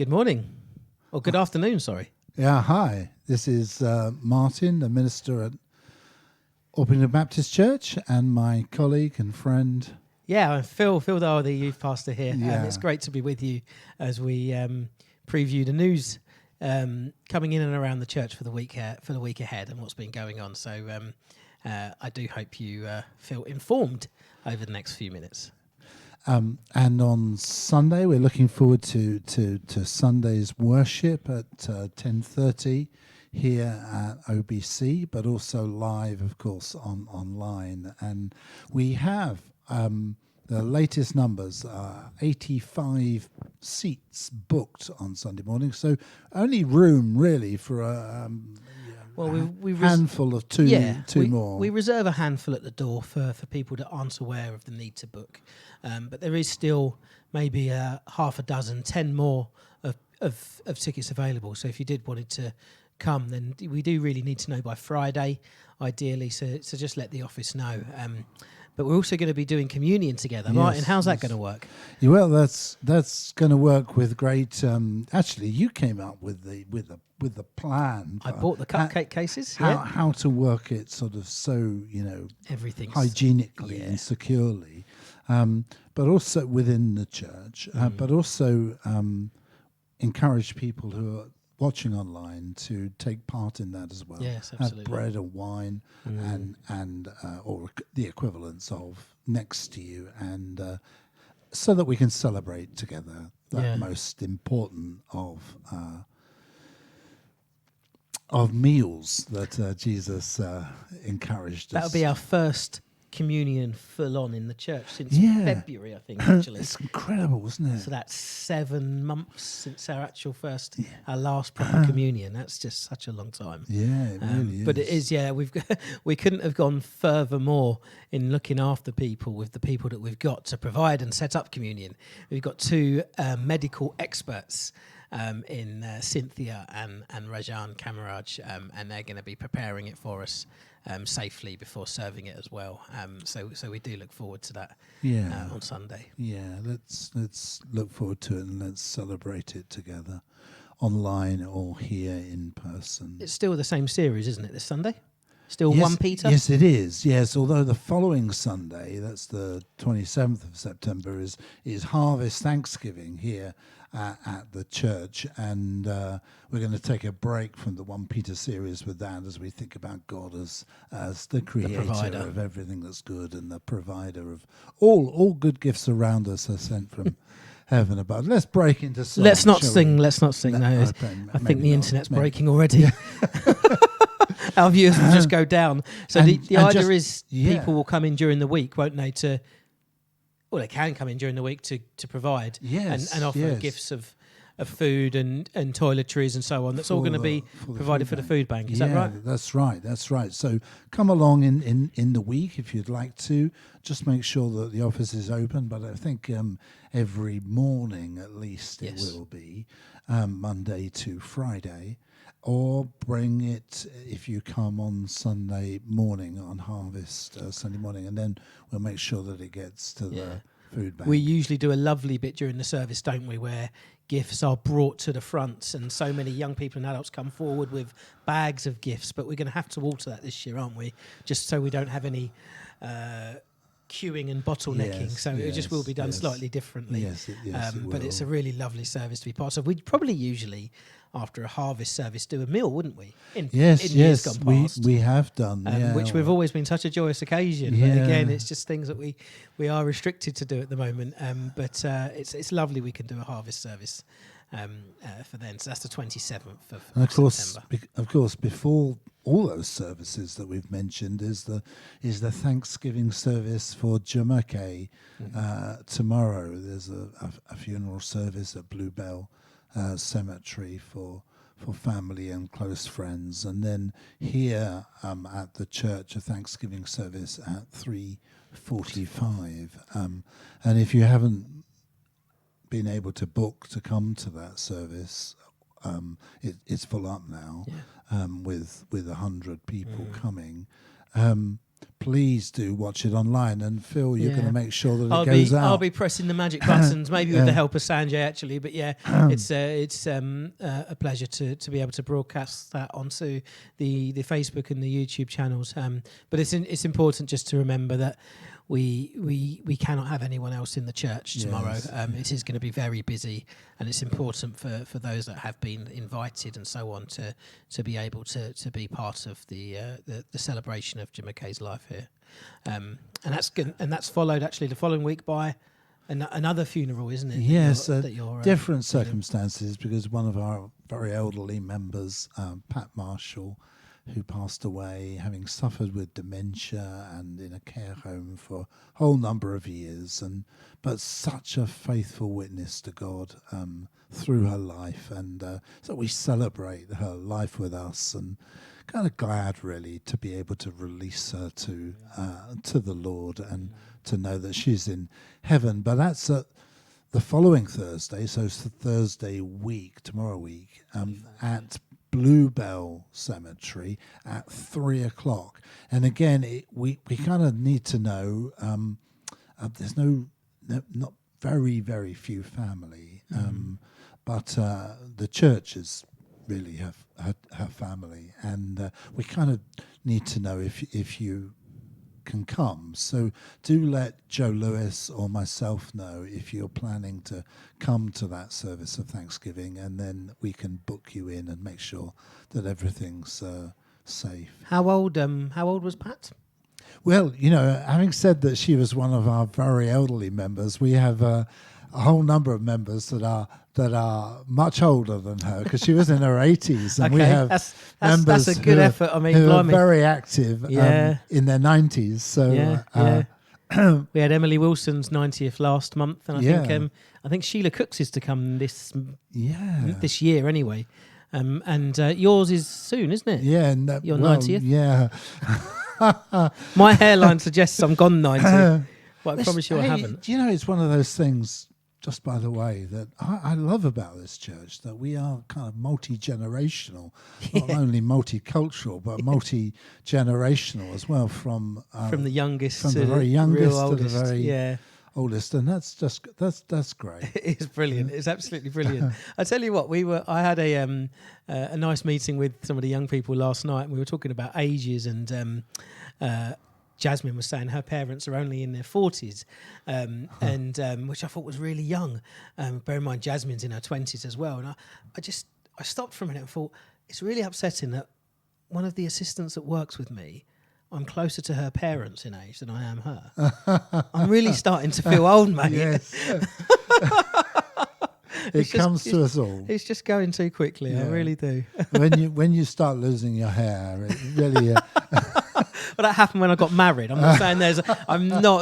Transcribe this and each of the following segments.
Good morning, or good afternoon, sorry. Yeah, hi. This is Martin, the minister at Orpington Baptist Church, and my colleague and friend. Yeah, I'm Phil Dyer, the youth pastor here. Yeah. It's great to be with you as we preview the news coming in and around the church for the week ahead and what's been going on. So I do hope you feel informed over the next few minutes. And on Sunday, we're looking forward to Sunday's worship at 10:30 here at OBC, but also live, of course, online. And we have the latest numbers, 85 seats booked on Sunday morning. So only room really for a handful of two more. We reserve a handful at the door for people that aren't aware of the need to book. But there is still maybe half a dozen, 10 more of tickets available. So if you did wanted to come, then we do really need to know by Friday, ideally. So just let the office know. But we're also going to be doing communion together. Yes, Martin, how's that going to work? Yeah, well, that's going to work with great. Actually, you came up with the plan. I bought the cupcake cases. How to work it sort of so everything's hygienically and securely, but also within the church, but also encourage people who are watching online to take part in that as well. Yes, absolutely. Have bread and wine and or the equivalents of next to you, and so that we can celebrate together that most important of meals that Jesus encouraged us. That'll be our first communion full on in the church since February, I think, actually. It's incredible, isn't it? So that's 7 months since our actual our last proper communion. That's just such a long time. Yeah, it really is. But it is, we couldn't have gone further more in looking after people with the people that we've got to provide and set up communion. We've got 2 medical experts in Cynthia and Rajan Kamaraj, and they're going to be preparing it for us safely before serving it as well. So we do look forward to that on Sunday. Yeah, let's look forward to it and let's celebrate it together, online or here in person. It's still the same series, isn't it, this Sunday? Still 1 Peter? Yes, it is. Yes, although the following Sunday, that's the 27th of September, is Harvest Thanksgiving here at the church, and we're going to take a break from the 1 Peter series with that as we think about God as the creator of everything that's good and the provider of all good gifts around us are sent from heaven above. Let's break into song. Let's not sing. No, I think the internet's breaking already. Our viewers will just go down. So the idea is people will come in during the week, won't they? They can come in during the week to provide and offer gifts of food and toiletries and so on. That's all going to be provided for the food bank. Is that right? That's right. So come along in the week if you'd like to. Just make sure that the office is open. But I think every morning at least it will be Monday to Friday. Or bring it if you come on Sunday morning on Harvest Sunday morning, and then we'll make sure that it gets to the food bank. We usually do a lovely bit during the service, don't we, where gifts are brought to the front and so many young people and adults come forward with bags of gifts, but we're going to have to alter that this year, aren't we? Just so we don't have any queuing and bottlenecking, it just will be done slightly differently. But it's a really lovely service to be part of. We'd probably usually, after a harvest service, do a meal, wouldn't we? In years gone past. We have done, which we've always been such a joyous occasion. But again, it's just things that we are restricted to do at the moment. But it's lovely we can do a harvest service for then. So that's the 27th of September. Of course, before all those services that we've mentioned is the Thanksgiving service for Jamaica tomorrow. There's a funeral service at Bluebell Cemetery for family and close friends, and then here at the church a Thanksgiving service at 3:45. And if you haven't been able to book to come to that service, it's full up now with 100 people coming. please do watch it online. And Phil, you're going to make sure that it goes out. I'll be pressing the magic buttons, maybe with the help of Sanjay actually. But it's a pleasure to be able to broadcast that onto the Facebook and the YouTube channels. But it's important just to remember that we cannot have anyone else in the church tomorrow. It is going to be very busy, and it's important for those that have been invited and so on to be able to be part of the celebration of Jim McKay's life here. And that's followed actually the following week by another funeral, isn't it? Yes, different circumstances, because one of our very elderly members, Pat Marshall, who passed away having suffered with dementia and in a care home for a whole number of years, but such a faithful witness to God through her life, and so we celebrate her life with us, and kind of glad really to be able to release her to the Lord and to know that she's in heaven. But that's the following Thursday, so it's the Thursday week, tomorrow week, at Bluebell Cemetery at 3:00, and again we kind of need to know. There's not very few family, but the churches really have her family, and we kind of need to know if you can come. So do let Joe Lewis or myself know if you're planning to come to that service of Thanksgiving, and then we can book you in and make sure that everything's safe. How old was Pat? Well, having said that she was one of our very elderly members, we have a whole number of members that are much older than her, because she was in her 80s, and we have members that's a good effort. I mean, who are blimey. very active in their 90s. So we had Emily Wilson's 90th last month, and I think Sheila Cooks is to come this year anyway. And yours is soon, isn't it? Yeah, your 90th. Yeah. My hairline suggests I'm gone 90, but I promise you I haven't. It's one of those things, just by the way, that I love about this church, that we are kind of multi-generational, not only multicultural, but multi-generational as well, from the youngest from to the very youngest to the very oldest, and that's great. It is brilliant. It's absolutely brilliant. I tell you what, I had a nice meeting with some of the young people last night, and we were talking about ages, and Jasmine was saying her parents are only in their 40s, and which I thought was really young. Bear in mind, Jasmine's in her 20s as well. And I stopped for a minute and thought, it's really upsetting that one of the assistants that works with me, I'm closer to her parents in age than I am her. I'm really starting to feel old, mate. Yes. It comes to us all. It's just going too quickly. I really do. when you start losing your hair, it really. Well, that happened when I got married. I'm not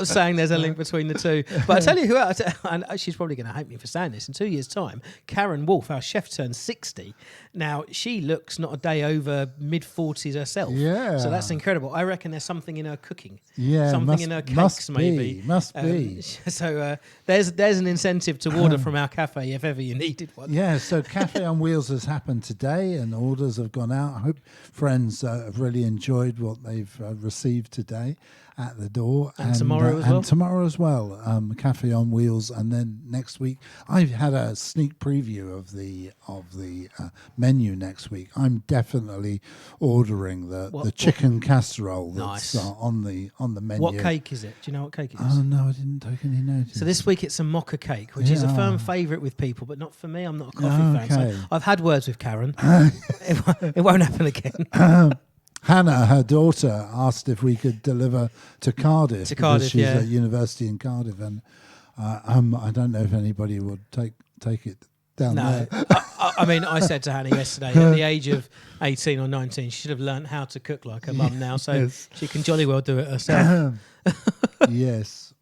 saying there's a link between the two. But I tell you who else, and she's probably going to hate me for saying this, in 2 years' time, Karen Wolfe, our chef, turned 60. Now, she looks not a day over mid-40s herself. Yeah. So that's incredible. I reckon there's something in her cooking. Yeah. Something in her cakes, maybe. Must be. So there's an incentive to order from our cafe if ever you needed one. Yeah, so Cafe on Wheels has happened today, and orders have gone out. I hope friends have really enjoyed what they've received today at the door, and tomorrow as well. And tomorrow as well, Cafe on Wheels, and then next week I've had a sneak preview of the menu next week. I'm definitely ordering the chicken casserole that's on the menu. What cake is it? Do you know what cake it is? Oh no, I didn't take any notice. So this week it's a mocha cake, which is a firm favourite with people, but not for me. I'm not a coffee fan. So I've had words with Karen. It won't happen again. Hannah, her daughter, asked if we could deliver to Cardiff. Because she's at university in Cardiff, and I don't know if anybody would take it down there. I mean, I said to Hannah yesterday, at the age of 18 or 19, she should have learnt how to cook like her mum now, so she can jolly well do it herself. Yes.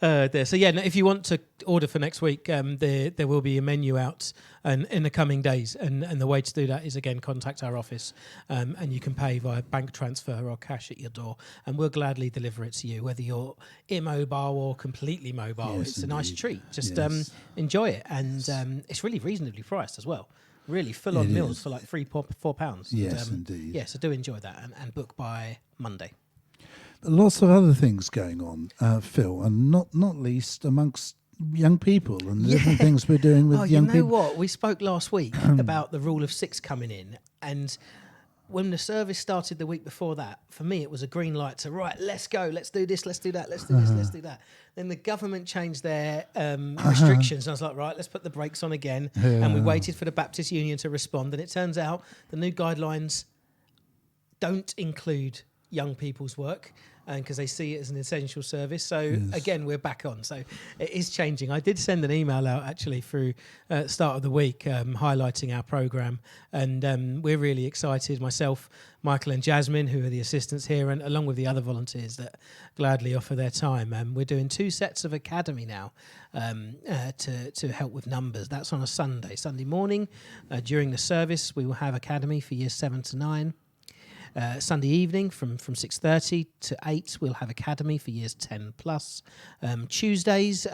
So if you want to order for next week, there will be a menu out in the coming days, and the way to do that is, again, contact our office, and you can pay via bank transfer or cash at your door, and we'll gladly deliver it to you, whether you're immobile or completely mobile. Yes, it's indeed. a nice treat. Just enjoy it, and it's really reasonably priced as well. Really full-on meals for like £4. Yes, indeed. Yeah, so do enjoy that, and book by Monday. lots of other things going on, Phil, and not least amongst young people and different things we're doing with young people. You know what? We spoke last week about the rule of 6 coming in, and when the service started the week before that, for me, it was a green light to, right, let's go, let's do this, let's do that, let's do this, let's do that. Then the government changed their restrictions, and I was like, right, let's put the brakes on again. And we waited for the Baptist Union to respond, and it turns out the new guidelines don't include young people's work because they see it as an essential service. So again, we're back on. So it is changing. I did send an email out actually through start of the week highlighting our programme, and we're really excited. Myself, Michael and Jasmine, who are the assistants here, and along with the other volunteers that gladly offer their time. We're doing 2 sets of academy now to help with numbers. That's on a Sunday morning. During the service, we will have academy for years 7 to 9. Sunday evening from 6:30 to 8 we'll have academy for years 10 plus. Tuesdays,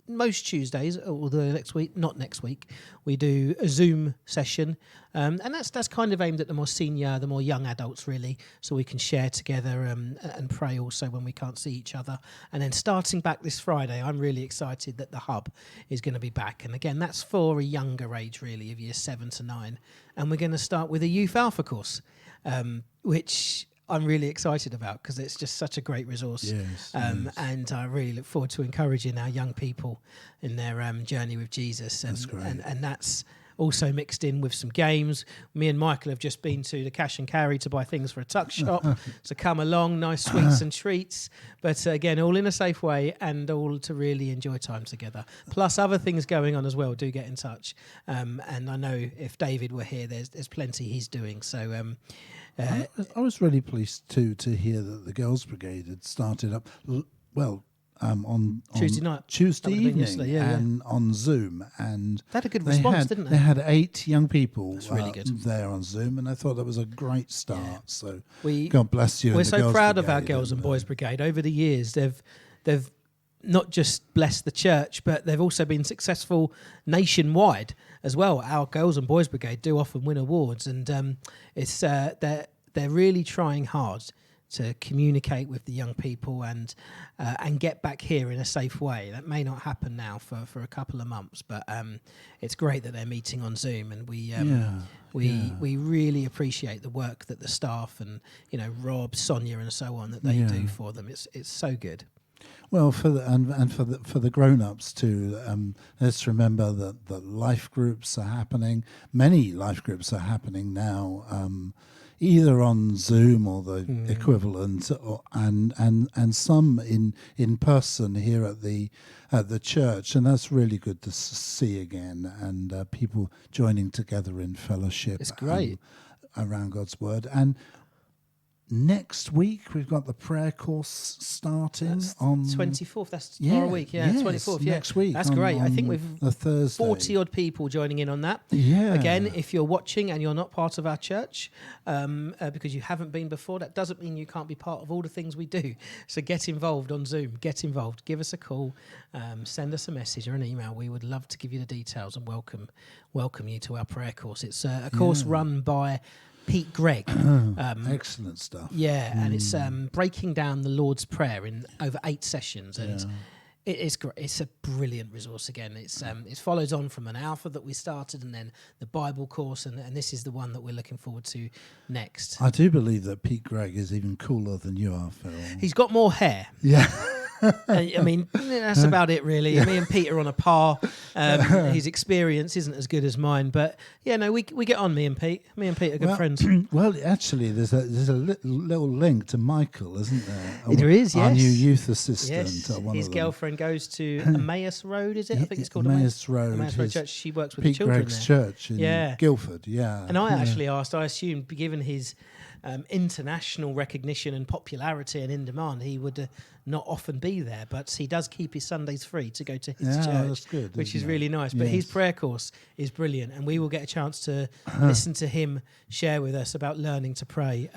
most Tuesdays, although not next week, we do a Zoom session, and that's kind of aimed at the more senior, the more young adults really, so we can share together and pray also when we can't see each other. And then starting back this Friday, I'm really excited that the hub is going to be back, and again that's for a younger age really, of years 7 to 9, and we're going to start with a Youth Alpha course, which I'm really excited about because it's just such a great resource. And I really look forward to encouraging our young people in their journey with Jesus. And, that's great. And that's also mixed in with some games. Me and Michael have just been to the Cash and Carry to buy things for a tuck shop. So come along, nice sweets and treats. But again, all in a safe way and all to really enjoy time together. Plus other things going on as well. Do get in touch. And I know if David were here, there's plenty he's doing. So I was really pleased to hear that the Girls Brigade had started up on Tuesday evening and on Zoom, and they had a good response, didn't they? They had 8 young people really good. there on Zoom, and I thought that was a great start. So God bless you. We're so proud of our Girls and Boys Brigade. Over the years, they've not just blessed the church, but they've also been successful nationwide as well. Our Girls and Boys Brigade do often win awards, and it's they're really trying hard to communicate with the young people and get back here in a safe way. That may not happen now for a couple of months, but it's great that they're meeting on Zoom, and we really appreciate the work that the staff and Rob, Sonia, and so on that they do for them. It's so good. Well, for the grown-ups too, let's remember that life groups are happening. Many life groups are happening now, either on Zoom or the equivalent, and some in person here at the church, and that's really good to see again, and people joining together in fellowship. It's great around God's word. And next week we've got the prayer course starting on 24th. That's tomorrow week. Yeah, 24th. Yeah, next week. That's great. I think we've the Thursday 40 odd people joining in on that. Yeah. Again, if you're watching and you're not part of our church because you haven't been before, that doesn't mean you can't be part of all the things we do. So get involved on Zoom. Get involved. Give us a call. Send us a message or an email. We would love to give you the details and welcome you to our prayer course. It's a course run by Pete Gregg. Excellent stuff. Yeah, and it's breaking down the Lord's Prayer in over 8 sessions, and it is great. It's a brilliant resource. Again, it follows on from an alpha that we started, and then the Bible course, and this is the one that we're looking forward to next. I do believe that Pete Gregg is even cooler than you are, Phil. He's got more hair. Yeah. I mean, that's about it, really. Me and Pete are on a par. His experience isn't as good as mine, but we get on. Me and Pete are good friends. Well, actually, there's a little link to Michael, isn't there? There is, yes. Our new youth assistant. Yes, his girlfriend goes to Emmaus Road, is it? I think it's called Emmaus Road. Emmaus Road Church. She works with Pete the children Gregg's there. church in Guildford. Yeah. And I actually asked. I assumed, given his international recognition and popularity and in demand, he would not often be there, but he does keep his Sundays free to go to his church, that's good, which is really nice. But his prayer course is brilliant, and we will get a chance to listen to him share with us about learning to pray.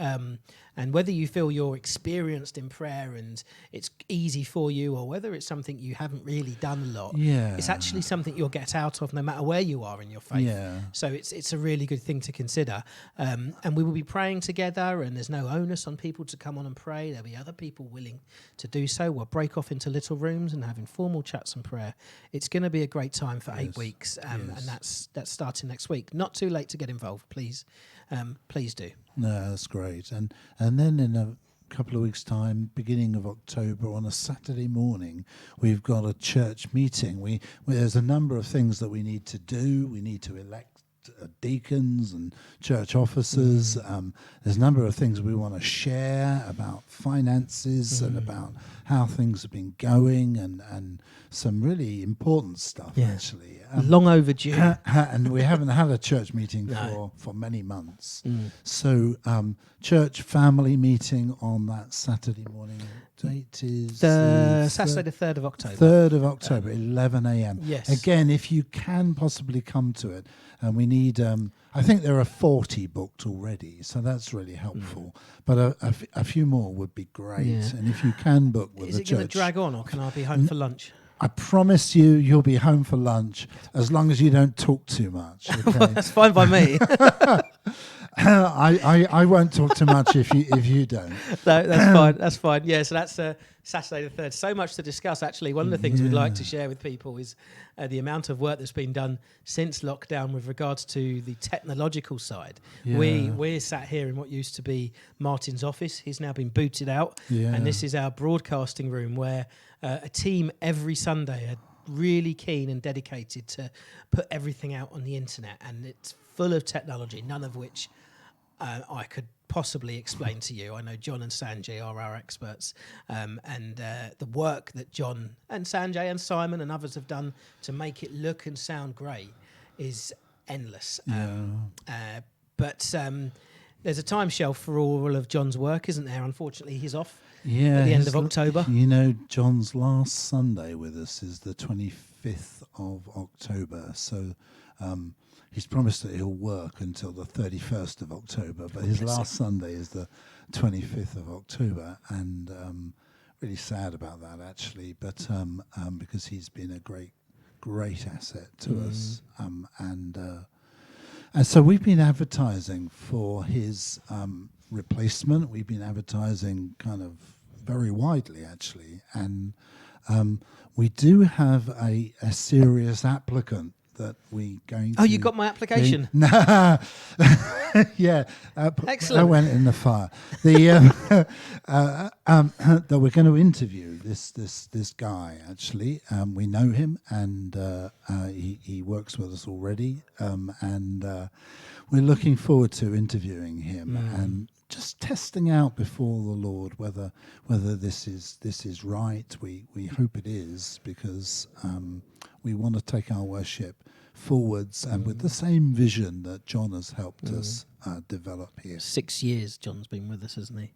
And whether you feel you're experienced in prayer and it's easy for you, or whether it's something you haven't really done a lot, it's actually something you'll get out of no matter where you are in your faith. So it's a really good thing to consider. And we will be praying together together, and there's no onus on people to come on and pray. There'll be other people willing to do so. We'll break off into little rooms and have informal chats and prayer. It's going to be a great time for 8 weeks, and that's starting next week. Not too late to get involved, please. Please do. No, that's great. And then in a couple of weeks' time, beginning of October, on a Saturday morning, we've got a church meeting. There's a number of things that we need to do. We need to elect deacons and church officers. There's a number of things we want to share about finances and about how things have been going, and some really important stuff, actually. Long overdue. And we haven't had a church meeting for many months. So church family meeting on that Saturday morning. Date is Saturday the 3rd of October. 3rd of October, 11 a.m. Yes. Again, if you can possibly come to it, and we need, I think there are 40 booked already, so that's really helpful. But a few more would be great. Yeah. And if you can book with the Is it going church, to drag on, or can I be home for lunch? I promise you'll be home for lunch as long as you don't talk too much. Okay? That's fine by me. I won't talk too much if you don't. No, that's fine. That's fine. Yeah, so that's Saturday the 3rd. So much to discuss, actually. One of the things we'd like to share with people is the amount of work that's been done since lockdown with regards to the technological side. Yeah. We're sat here in what used to be Martin's office. He's now been booted out. Yeah. And this is our broadcasting room where a team every Sunday are really keen and dedicated to put everything out on the internet. And it's full of technology, none of which I could possibly explain to you. I know John and Sanjay are our experts, and the work that John and Sanjay and Simon and others have done to make it look and sound great is endless. But there's a time shelf for all of John's work, isn't there? Unfortunately, he's off at the end of October. You know, John's last Sunday with us is the 25th of October, so he's promised that he'll work until the 31st of October, but his last Sunday is the 25th of October, and really sad about that, actually, but because he's been a great asset to us, and so we've been advertising for his replacement. We've been advertising kind of very widely, actually, and we do have a serious applicant that we going to... Oh, you got my application? Yeah. Excellent. That went in the fire. That we're going to interview this guy, actually. We know him, and he works with us already, and we're looking forward to interviewing him and just testing out before the Lord whether this is right. We hope it is, because we want to take our worship forwards and with the same vision that John has helped us develop here. 6 years John's been with us, hasn't he?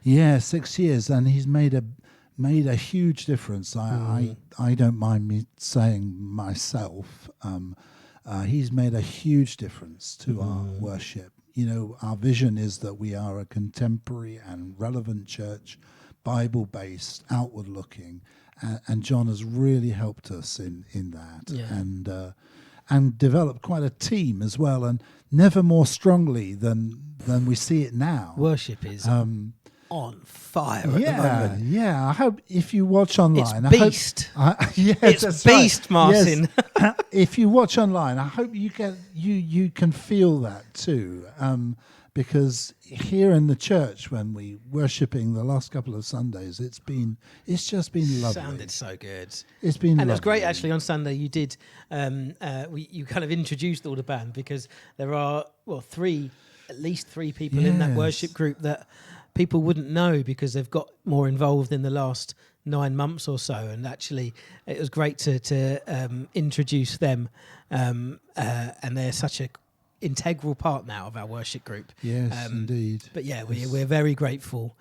Yeah, 6 years, and he's made a huge difference. I don't mind me saying myself, he's made a huge difference to our worship. You know, our vision is that we are a contemporary and relevant church, Bible-based, outward-looking, and John has really helped us in that, and developed quite a team as well, and never more strongly than we see it now. Worship is on fire at the moment. Yeah. I hope if you watch online, it's beast. It's beast, right. Martin. Yes. If you watch online, I hope you can feel that too, because here in the church, when we worshipping the last couple of Sundays, it's just been lovely. Sounded so good. It's been, and it was great actually. On Sunday, you did you kind of introduced all the band, because there are at least three people in that worship group that people wouldn't know because they've got more involved in the last 9 months or so, and actually it was great to introduce them, and they're such a integral part now of our worship group. Yes, indeed. But yeah, we're very grateful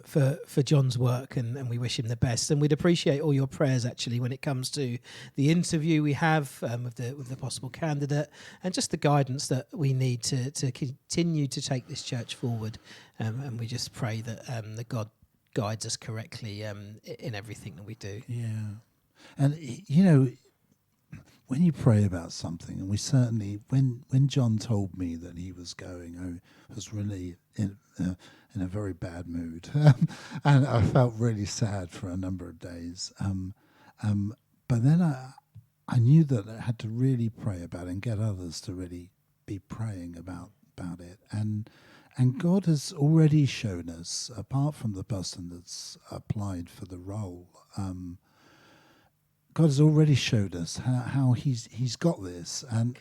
for John's work, and we wish him the best. And we'd appreciate all your prayers actually when it comes to the interview we have with the possible candidate, and just the guidance that we need to continue to take this church forward. And we just pray that God guides us correctly in everything that we do. Yeah, and you know, when you pray about something, and we certainly, when John told me that he was going, I was really in a very bad mood, and I felt really sad for a number of days. But then I knew that I had to really pray about it and get others to really be praying about it, and God has already shown us, apart from the person that's applied for the role. God has already showed us how he's got this, and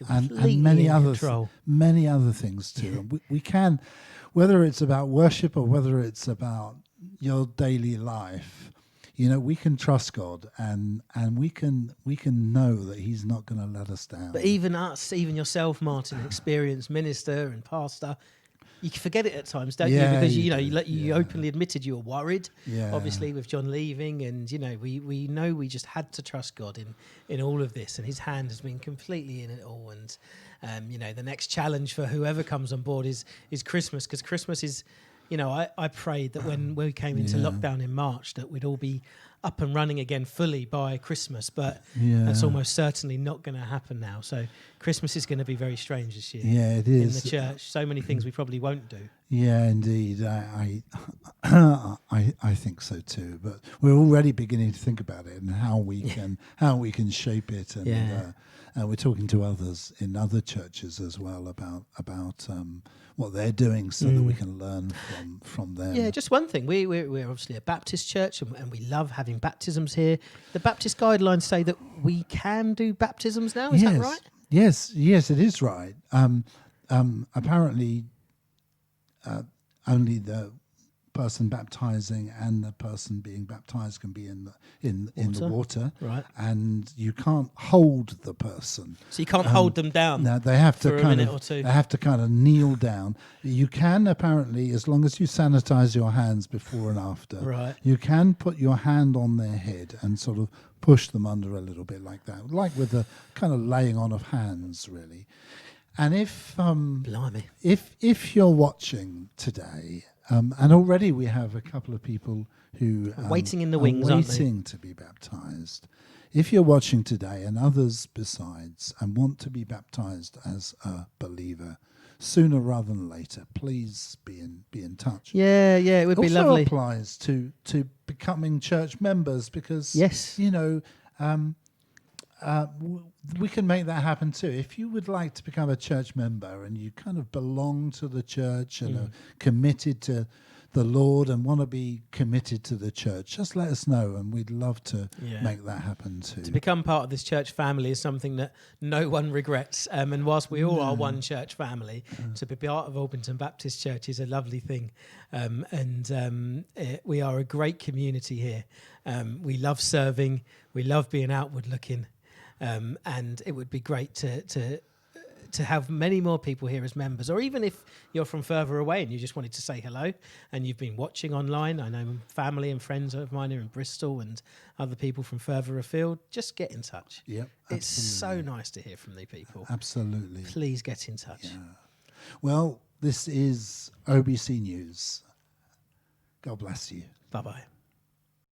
many in other control. many other things too. And we can, whether it's about worship or whether it's about your daily life, we can trust God, and we can know that He's not going to let us down. But even us, even yourself, Martin, experienced minister and pastor, you can forget it at times, don't you? Because you openly admitted you were worried. Yeah. Obviously, with John leaving, and we know we just had to trust God in all of this, and His hand has been completely in it all. And the next challenge for whoever comes on board is Christmas, because Christmas is. I prayed that when we came into lockdown in March that we'd all be up and running again fully by Christmas, but that's almost certainly not going to happen now. So Christmas is going to be very strange this year. Yeah, it is. In the church, so many things we probably won't do. Yeah, indeed. I think so too. But we're already beginning to think about it and how we can shape it, and we're talking to others in other churches as well about what they're doing, so that we can learn from them. Yeah, just one thing. We're obviously a Baptist church, and we love having baptisms here. The Baptist guidelines say that we can do baptisms now. Is that right? Yes, it is right. Apparently, only the person baptizing and the person being baptized can be in the water, right? And you can't hold the person, so you can't hold them down. No, they have to for a minute or two. They have to kind of kneel down. You can, apparently, as long as you sanitize your hands before and after, right? You can put your hand on their head and sort of push them under a little bit like that, like with the kind of laying on of hands, really. And if Blimey. if you're watching today, and already we have a couple of people who waiting in the wings, waiting to be baptized. If you're watching today, and others besides, and want to be baptized as a believer sooner rather than later, please be in touch. Yeah, it would be lovely. Also applies to becoming church members, because yes, we can make that happen too. If you would like to become a church member and you kind of belong to the church and are committed to the Lord and want to be committed to the church, just let us know, and we'd love to make that happen too. To become part of this church family is something that no one regrets. And whilst we all are one church family, to be part of Orpington Baptist Church is a lovely thing. We are a great community here. We love serving. We love being outward looking. And it would be great to have many more people here as members, or even if you're from further away and you just wanted to say hello and you've been watching online. I know family and friends of mine are in Bristol and other people from further afield. Just get in touch. Yep, it's so nice to hear from the people. Absolutely. Please get in touch. Yeah. Well, this is OBC News. God bless you. Bye-bye.